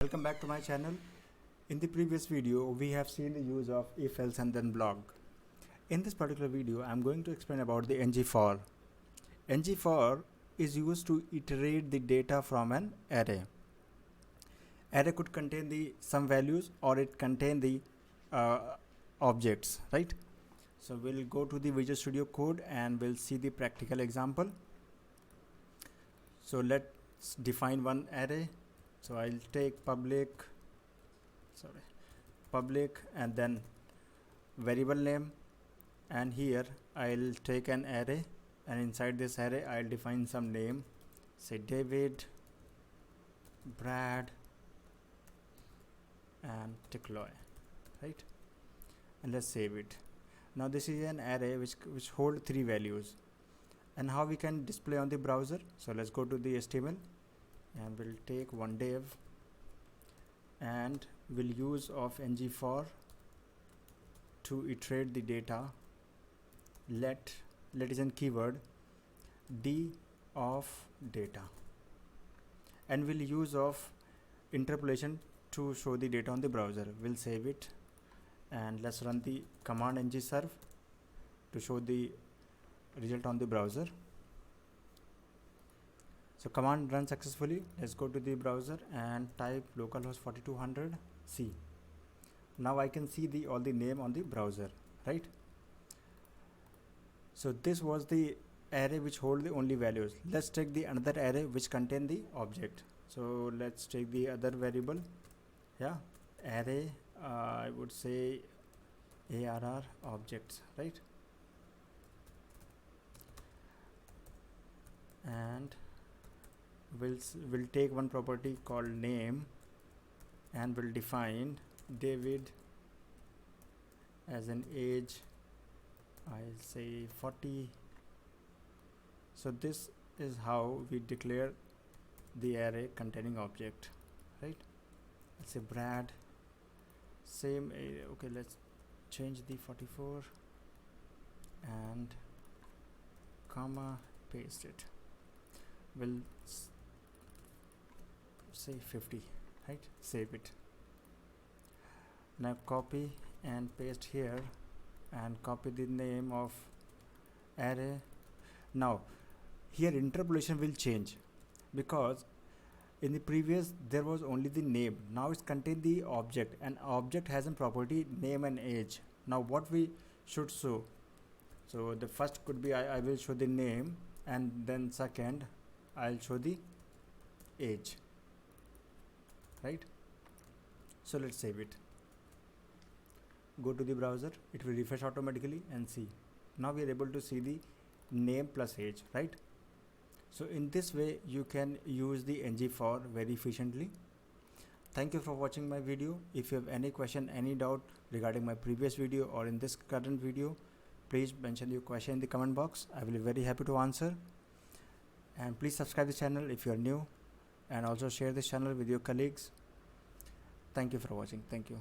Welcome back to my channel. In the previous video we have seen the use of if, else and then block. In this particular video I am going to explain about the ngFor. ngFor is used to iterate the data from an array. Array could contain the some values or it contain the objects, right? So we'll go to the Visual Studio Code and we'll see the practical example. So let's define one array. So I'll take public and then variable name, and here I'll take an array, and inside this array I'll define some name, say David, Brad and Tikloy, right? And let's save it. Now this is an array which hold three values, and how we can display on the browser. So let's go to the HTML and we'll take one div and we'll use of ngFor to iterate the data. Let is an keyword d of data, and we'll use of interpolation to show the data on the browser. We'll save it and let's run the command ngserve to show the result on the browser. So command run successfully. Let's go to the browser and type localhost 4200 C. Now I can see all the name on the browser, right? So this was the array which hold the only values. Let's take the another array which contain the object. So let's take the other variable, array, I would say arr objects, right? And we'll take one property called name, and we'll define David as an age, I'll say 40. So this is how we declare the array containing object, right? Let's say Brad, same area. Okay, let's change the 44 and comma, paste it. We'll say 50, right? Save it. Now copy and paste here and copy the name of array. Now here interpolation will change, because in the previous there was only the name. Now it's contain the object, and object has a property name and age. Now what we should show? So the first could be I will show the name, and then second I'll show the age, right? So let's save it. Go to the browser, it will refresh automatically, and see. Now we are able to see the name plus age, right? So in this way you can use the ngFor very efficiently. Thank you for watching my video. If you have any question, any doubt regarding my previous video or in this current video, please mention your question in the comment box. I will be very happy to answer. And please subscribe the channel if you are new, and also share this channel with your colleagues. Thank you for watching. Thank you.